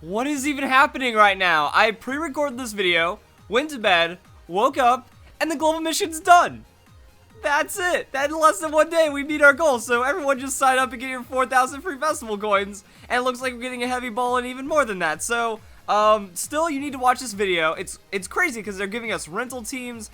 What is even happening right now? I pre-recorded this video, went to bed, woke up, and the global mission's done. That's it. That in less than 1 day, we beat our goal. So everyone just sign up and get your 4,000 free festival coins. And it looks like we're getting a heavy ball and even more than that. So, still, you need to watch this video. It's crazy because they're giving us rental teams.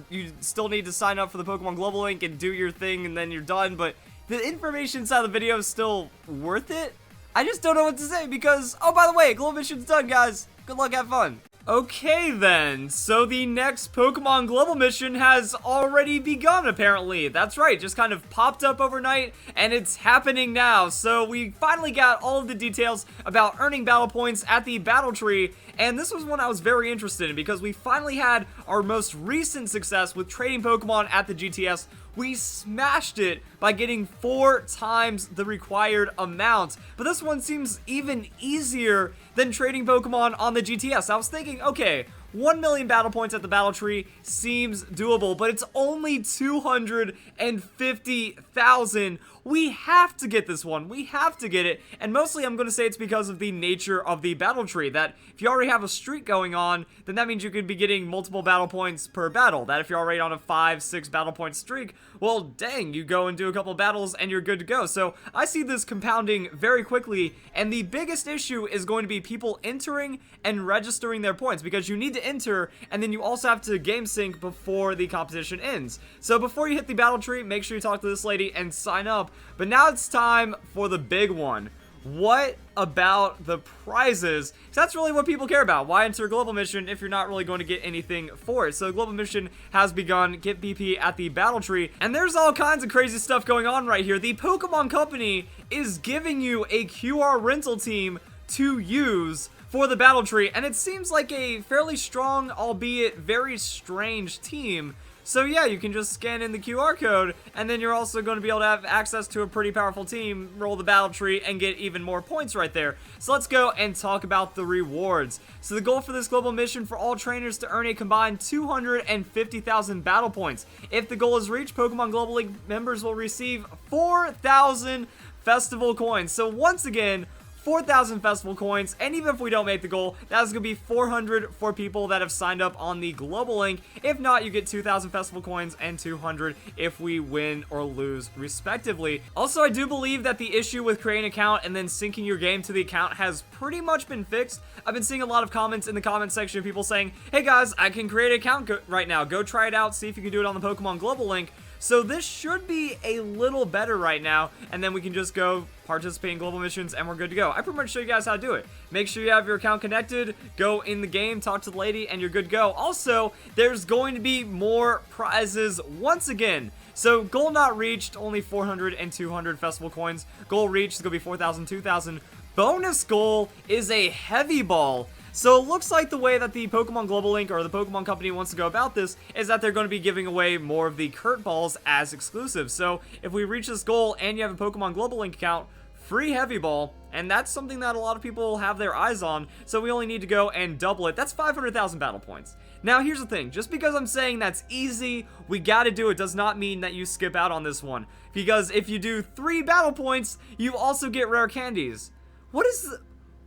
You still need to sign up for the Pokemon Global Link and do your thing, and then you're done. But the information inside the video is still worth it. I just don't know what to say because, oh, by the way, global mission's done, guys. Good luck, have fun. Okay then, so the next Pokemon Global Mission has already begun apparently. That's right, just kind of popped up overnight and it's happening now. So we finally got all of the details about earning battle points at the Battle Tree, and this was one I was very interested in because we finally had our most recent success with trading Pokemon at the GTS. We smashed it by getting 4 times the required amount. But this one seems even easier than trading Pokemon on the GTS. I was thinking, okay, 1 million battle points at the Battle Tree seems doable, but it's only 250,000. We have to get this one. We have to get it. And mostly I'm going to say it's because of the nature of the Battle Tree, that if you already have a streak going on, then that means you could be getting multiple battle points per battle. That if you're already on a 5-6 battle point streak, well, dang, you go and do a couple battles and you're good to go. So I see this compounding very quickly, and the biggest issue is going to be people entering and registering their points, because you need to enter and then you also have to game sync before the competition ends. So before you hit the Battle Tree, make sure you talk to this lady and sign up. But now it's time for the big one. What about the prizes? That's really what people care about. Why enter a global mission if you're not really going to get anything for it? So the global mission has begun. Get BP at the Battle Tree. And there's all kinds of crazy stuff going on right here. The Pokemon Company is giving you a QR rental team to use for the Battle Tree. And it seems like a fairly strong, albeit very strange team. So yeah, you can just scan in the QR code, and then you're also going to be able to have access to a pretty powerful team, roll the Battle Tree, and get even more points right there. So let's go and talk about the rewards. So the goal for this global mission for all trainers to earn a combined 250,000 battle points. If the goal is reached, Pokemon Global League members will receive 4,000 festival coins. So once again, 4,000 festival coins, and even if we don't make the goal, that's going to be 400 for people that have signed up on the global link. If not, you get 2,000 festival coins and 200 if we win or lose respectively. Also, I do believe that the issue with creating an account and then syncing your game to the account has pretty much been fixed. I've been seeing a lot of comments in the comment section of people saying, hey guys, I can create an account right now, go try it out, see if you can do it on the Pokemon Global link. So this should be a little better right now, and then we can just go participate in global missions and we're good to go. I pretty much show you guys how to do it. Make sure you have your account connected, go in the game, talk to the lady, and you're good to go. Also, there's going to be more prizes once again. So goal not reached, only 400 and 200 festival coins. Goal reached is going to be 4,000, 2,000. Bonus goal is a heavy ball. So it looks like the way that the Pokemon Global Link or the Pokemon Company wants to go about this is that they're going to be giving away more of the Kurt Balls as exclusive. So if we reach this goal and you have a Pokemon Global Link account, free Heavy Ball, and that's something that a lot of people have their eyes on, so we only need to go and double it. That's 500,000 battle points. Now here's the thing, just because I'm saying that's easy, we gotta do it, does not mean that you skip out on this one. Because if you do 3 battle points, you also get rare candies.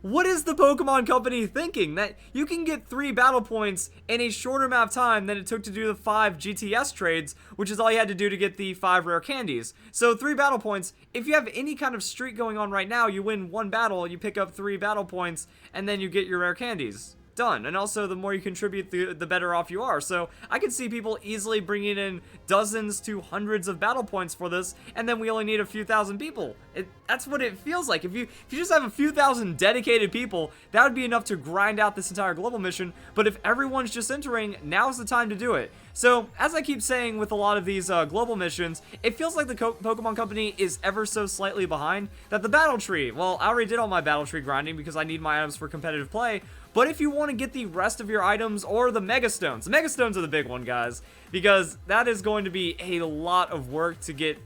What is the Pokemon Company thinking? That you can get 3 battle points in a shorter amount of time than it took to do the 5 GTS trades, which is all you had to do to get the 5 rare candies. So 3 battle points, if you have any kind of streak going on right now, you win 1 battle, you pick up 3 battle points, and then you get your rare candies. Done. And also, the more you contribute, the better off you are. So I could see people easily bringing in dozens to hundreds of battle points for this, and then we only need a few thousand people. That's what it feels like. If you just have a few thousand dedicated people, that would be enough to grind out this entire global mission. But if everyone's just entering, now's the time to do it. So, as I keep saying with a lot of these global missions, it feels like the Pokemon Company is ever so slightly behind. That the Battle Tree, well, I already did all my Battle Tree grinding because I need my items for competitive play. But if you want to get the rest of your items or the Mega Stones are the big one, guys, because that is going to be a lot of work to get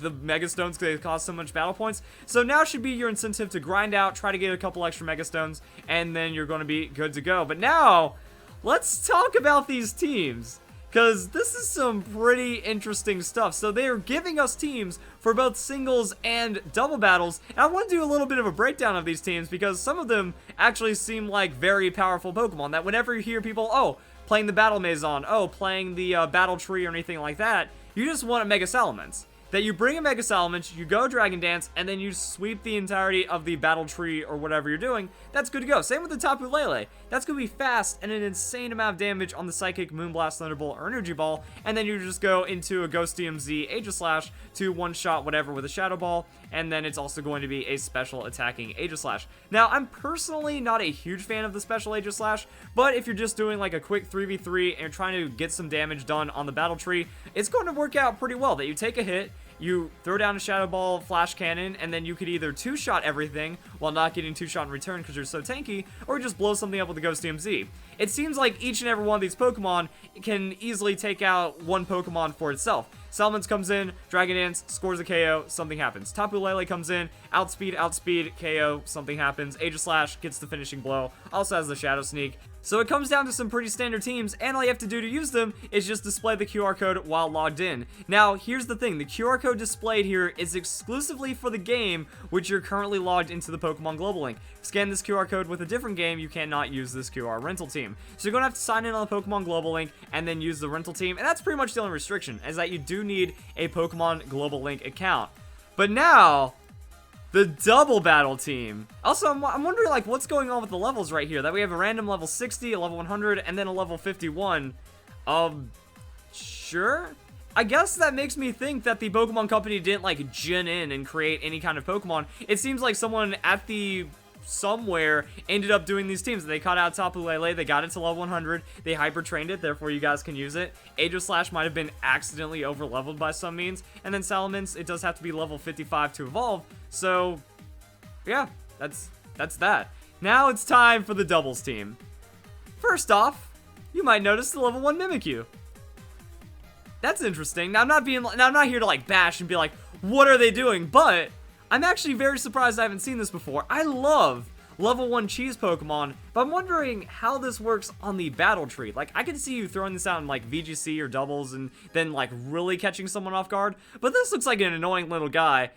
the Mega Stones because they cost so much battle points. So now should be your incentive to grind out, try to get a couple extra Mega Stones, and then you're going to be good to go. But now, let's talk about these teams. because this is some pretty interesting stuff. So they are giving us teams for both singles and double battles, and I want to do a little bit of a breakdown of these teams because some of them actually seem like very powerful Pokemon that whenever you hear people, oh, playing the Battle Maison, oh, playing the Battle Tree or anything like that, you just want a Mega Salamence. That you bring a Mega Salamence, you go Dragon Dance, and then you sweep the entirety of the Battle Tree or whatever you're doing. That's good to go. Same with the Tapu Lele. That's going to be fast and an insane amount of damage on the Psychic, Moonblast, Thunderbolt, or Energy Ball, and then you just go into a Ghost DMZ, Aegislash to one-shot whatever with a Shadow Ball, and then it's also going to be a special attacking Aegislash. Now, I'm personally not a huge fan of the special Aegislash, but if you're just doing like a quick 3v3 and you're trying to get some damage done on the Battle Tree, it's going to work out pretty well that you take a hit, you throw down a Shadow Ball, Flash Cannon, and then you could either two-shot everything while not getting two-shot in return because you're so tanky, or just blow something up with the Ghost DMZ. It seems like each and every one of these Pokemon can easily take out one Pokemon for itself. Salamence comes in, Dragon Dance, scores a KO, something happens. Tapu Lele comes in, outspeed, KO, something happens. Aegislash gets the finishing blow, also has the Shadow Sneak. So it comes down to some pretty standard teams, and all you have to do to use them is just display the QR code while logged in. Now, here's the thing. The QR code displayed here is exclusively for the game which you're currently logged into the Pokemon Global Link. Scan this QR code with a different game, you cannot use this QR rental team. So you're going to have to sign in on the Pokemon Global Link and then use the rental team, and that's pretty much the only restriction, is that you do need a Pokemon Global Link account. But now, the double battle team. Also, I'm wondering, like, what's going on with the levels right here? That we have a random level 60, a level 100, and then a level 51. Sure? I guess that makes me think that the Pokemon Company didn't, like, gen in and create any kind of Pokemon. It seems like someone at the somewhere ended up doing these teams. They caught out Tapu Lele, they got it to level 100, they hyper trained it, therefore you guys can use it. Aegislash might have been accidentally over leveled by some means, and then Salamence, it does have to be level 55 to evolve. So yeah, that's that. Now it's time for the doubles team. First off, you might notice the level 1 Mimikyu. That's interesting. Now I'm not here to like bash and be like, what are they doing? But I'm actually very surprised I haven't seen this before. I love level 1 cheese Pokemon, but I'm wondering how this works on the battle tree. Like, I can see you throwing this out in like VGC or doubles and then like really catching someone off guard, but this looks like an annoying little guy.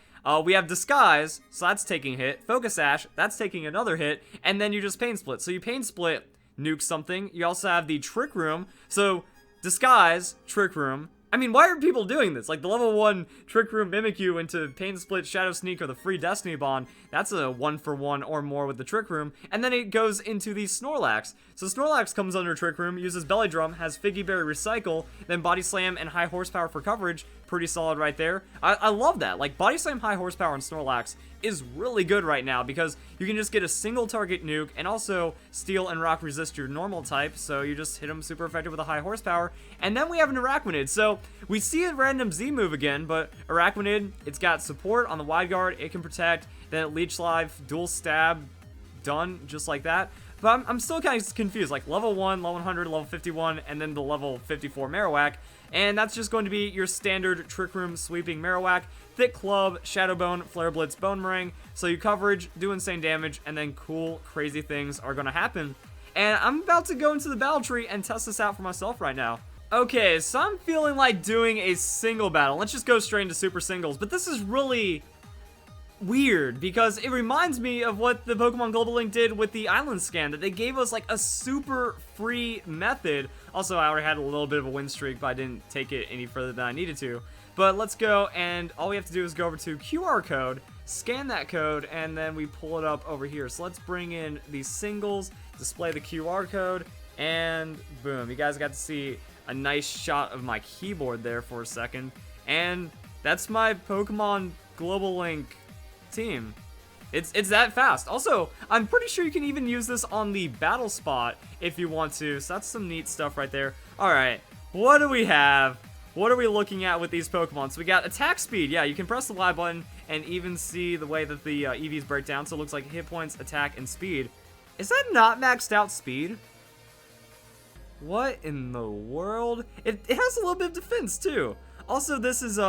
We have Disguise, so that's taking a hit. Focus Ash, that's taking another hit, and then you just Pain Split. So you Pain Split, nuke something. You also have the Trick Room, so Disguise, Trick Room. I mean, why are people doing this? Like, the level 1 Trick Room Mimikyu into Pain Split, Shadow Sneak, or the free Destiny Bond, that's a 1-for-1 or more with the Trick Room. And then it goes into the Snorlax. So Snorlax comes under Trick Room, uses Belly Drum, has Figgy Berry Recycle, then Body Slam and High Horsepower for coverage. Pretty solid right there. I love that. Like, Body Slam, High Horsepower, and Snorlax is really good right now because you can just get a single target nuke and also Steel and Rock resist your normal type, so you just hit them super effective with a high horsepower. And then we have an Araquanid. So we see a random Z move again, but Araquanid, it's got support on the wide guard, it can protect, then it Leech Life, dual stab, done just like that. But I'm still kind of confused, like level 1, level 100, level 51, and then the level 54 Marowak. And that's just going to be your standard Trick Room sweeping Marowak, Thick Club, Shadow Bone, Flare Blitz, Bone Ring. So you coverage, do insane damage, and then cool, crazy things are going to happen. And I'm about to go into the battle tree and test this out for myself right now. Okay, so I'm feeling like doing a single battle. Let's just go straight into super singles. But this is really weird because it reminds me of what the Pokemon Global Link did with the Island Scan, that they gave us like a super free method. Also, I already had a little bit of a win streak, but I didn't take it any further than I needed to. But let's go, and all we have to do is go over to QR code, scan that code, and then we pull it up over here. So let's bring in these singles, display the QR code, and boom. You guys got to see a nice shot of my keyboard there for a second. And that's my Pokemon Global Link team. It's that fast. Also, I'm pretty sure you can even use this on the battle spot if you want to. So that's some neat stuff right there. Alright, what do we have? What are we looking at with these Pokemon? So we got attack speed. Yeah, you can press the Y button and even see the way that the EVs break down. So it looks like hit points, attack, and speed. Is that not maxed out speed? What in the world? It has a little bit of defense too. Also, this is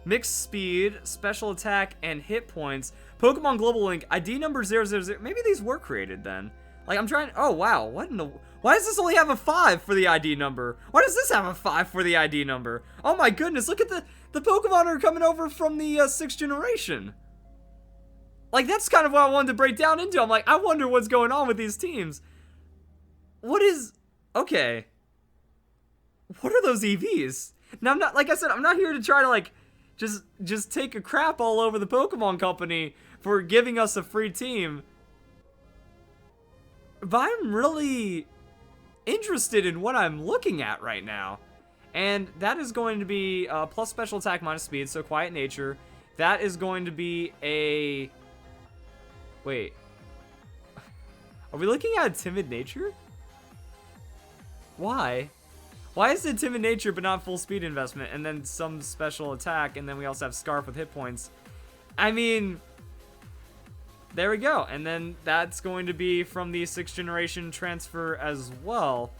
mixed speed, special attack, and hit points. Pokemon Global Link, ID number 000. Maybe these were created then. Like, I'm trying, oh wow, what in the, why does this only have a 5 for the ID number? Why does this have a 5 for the ID number? Oh my goodness, look at the Pokemon are coming over from the 6th generation. Like, that's kind of what I wanted to break down into. I'm like, I wonder what's going on with these teams. What is, okay. What are those EVs? Now, I'm not, like I said, I'm not here to try to, like, just take a crap all over the Pokemon Company for giving us a free team. But I'm really interested in what I'm looking at right now. And that is going to be plus special attack minus speed, so quiet nature. That is going to be a... Wait. Are we looking at timid nature? Why? Why is it timid nature but not full speed investment? And then some special attack, and then we also have Scarf with hit points. I mean... There we go. And then that's going to be from the 6th generation transfer as well.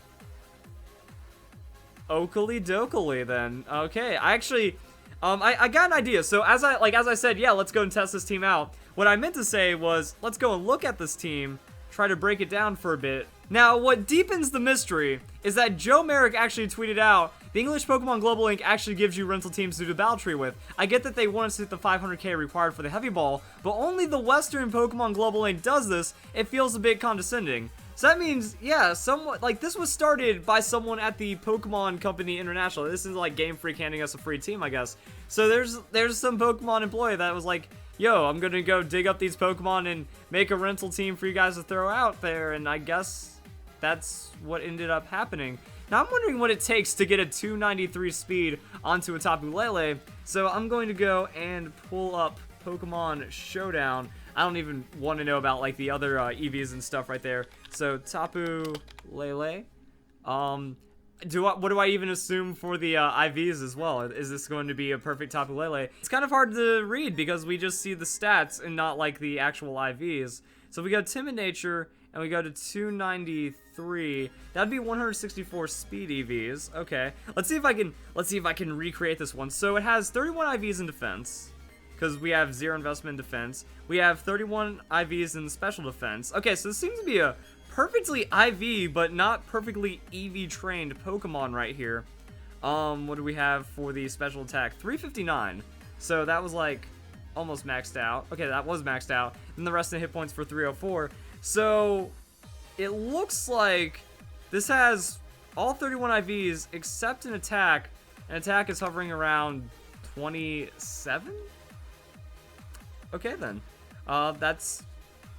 Oakley dokley then. Okay, I actually... I got an idea. So as I said, yeah, let's go and test this team out. What I meant to say was, let's go and look at this team, try to break it down for a bit. Now, what deepens the mystery is that Joe Merrick actually tweeted out, the English Pokemon Global Link actually gives you rental teams to do battle tree with. I get that they want us to hit the 500k required for the heavy ball, but only the Western Pokemon Global Link does this. It feels a bit condescending. So that means, yeah, this was started by someone at the Pokemon Company International. This is like Game Freak handing us a free team, I guess. So there's some Pokemon employee that was like, yo, I'm gonna go dig up these Pokemon and make a rental team for you guys to throw out there, and I guess that's what ended up happening. Now, I'm wondering what it takes to get a 293 speed onto a Tapu Lele, so I'm going to go and pull up Pokemon Showdown. I don't even want to know about, like, the other EVs and stuff right there. So, Tapu Lele. What do I even assume for the IVs as well? Is this going to be a perfect Tapu Lele? It's kind of hard to read because we just see the stats and not, like, the actual IVs. So, we go Timid Nature, and we go to 293. That'd be 164 speed EVs. Okay. Let's see if I can recreate this one. So it has 31 IVs in defense, because we have 0 investment in defense. We have 31 IVs in special defense. Okay, so this seems to be a perfectly IV, but not perfectly EV trained Pokemon right here. What do we have for the special attack? 359. So that was like almost maxed out. Okay, that was maxed out. And the rest of the hit points for 304. So, it looks like this has all 31 IVs except an attack. An attack is hovering around 27? Okay then. That's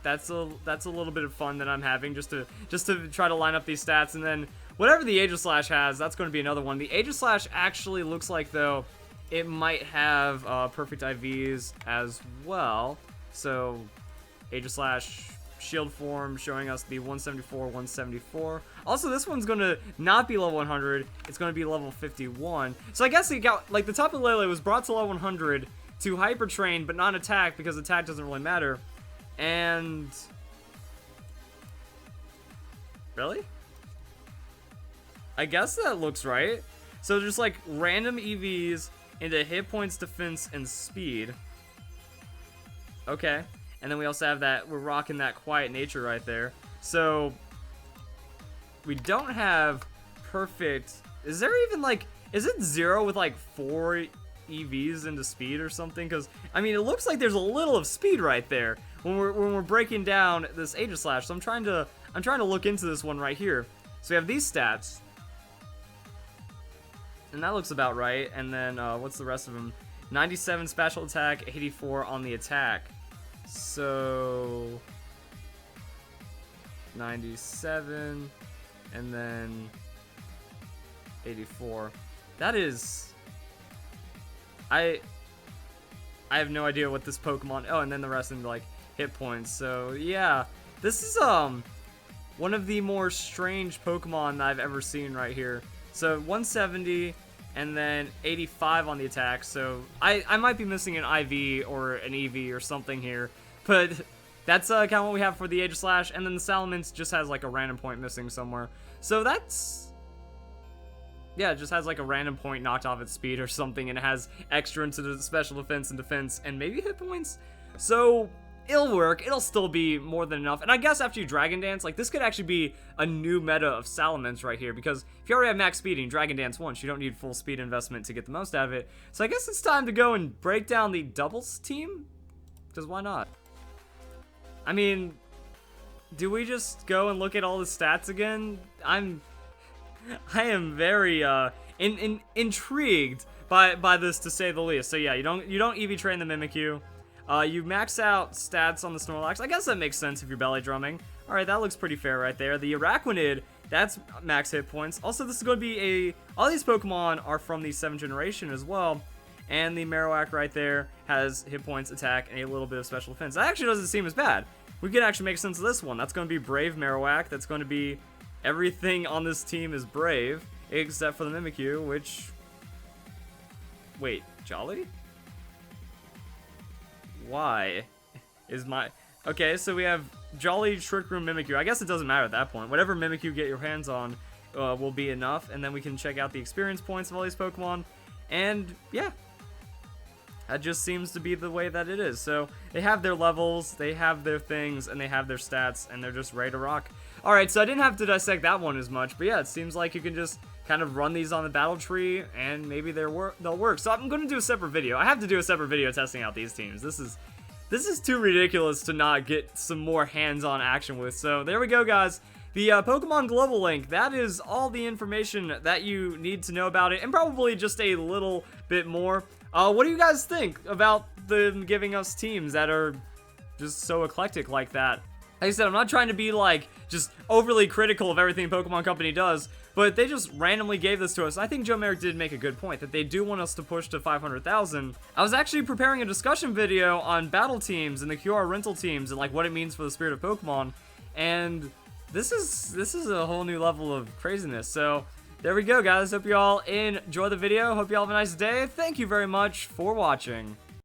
a little bit of fun that I'm having just to try to line up these stats, and then whatever the Aegislash has, that's going to be another one. The Aegislash actually looks like, though, it might have perfect IVs as well. So, Aegislash Shield form showing us the 174, 174. Also, this one's going to not be level 100. It's going to be level 51. So I guess it got, like, the Tapu Lele was brought to level 100 to Hyper Train, but not attack because attack doesn't really matter. And... Really? I guess that looks right. So just, like, random EVs into hit points, defense, and speed. Okay. And then we also have that, we're rocking that quiet nature right there. So, we don't have perfect, is there even like, is it 0 with like 4 EVs into speed or something? Because, I mean, it looks like there's a little of speed right there when we're breaking down this Aegislash. So I'm trying to look into this one right here. So we have these stats. And that looks about right. And then, what's the rest of them? 97 special attack, 84 on the attack. So 97 and then 84. That is, I have no idea what this Pokemon, oh, and then the rest of them like hit points. So yeah, this is one of the more strange Pokemon that I've ever seen right here. So 170 and then 85 on the attack. So I might be missing an IV or an EV or something here, but that's kind of what we have for the Aegislash. And then the Salamence just has like a random point missing somewhere. So that's, yeah, it just has like a random point knocked off its speed or something, and it has extra into the special defense and maybe hit points. So it'll work. It'll still be more than enough. And I guess after you Dragon Dance, like, this could actually be a new meta of Salamence right here, because if you already have max speed and you Dragon Dance once, you don't need full speed investment to get the most out of it. So I guess it's time to go and break down the doubles team, because why not? I mean, do we just go and look at all the stats again? I am very intrigued by this, to say the least. So yeah, you don't EV train the Mimikyu. You max out stats on the Snorlax. I guess that makes sense if you're belly drumming. All right, that looks pretty fair right there. The Araquanid, that's max hit points. Also, this is going to be all these Pokemon are from the 7th generation as well. And the Marowak right there has hit points, attack, and a little bit of special defense. That actually doesn't seem as bad. We can actually make sense of this one. That's going to be Brave Marowak. That's going to be everything on this team is Brave, except for the Mimikyu, which... Wait, Jolly? Why is my... Okay, so we have Jolly, Trick Room, Mimikyu. I guess it doesn't matter at that point. Whatever Mimikyu you get your hands on will be enough, and then we can check out the experience points of all these Pokemon, and yeah. That just seems to be the way that it is. So they have their levels, they have their things, and they have their stats, and they're just ready to rock. Alright, so I didn't have to dissect that one as much, but yeah, it seems like you can just kind of run these on the battle tree, and maybe they'll work. So I'm going to do a separate video. I have to do a separate video testing out these teams. This is too ridiculous to not get some more hands-on action with. So there we go, guys. The Pokemon Global Link, that is all the information that you need to know about it, and probably just a little bit more. What do you guys think about them giving us teams that are just so eclectic like that? Like I said, I'm not trying to be, like, just overly critical of everything Pokemon Company does, but they just randomly gave this to us. I think Joe Merrick did make a good point, that they do want us to push to 500,000. I was actually preparing a discussion video on battle teams and the QR rental teams and, like, what it means for the spirit of Pokemon, and this is a whole new level of craziness. So there we go, guys. Hope you all enjoy the video. Hope you all have a nice day. Thank you very much for watching.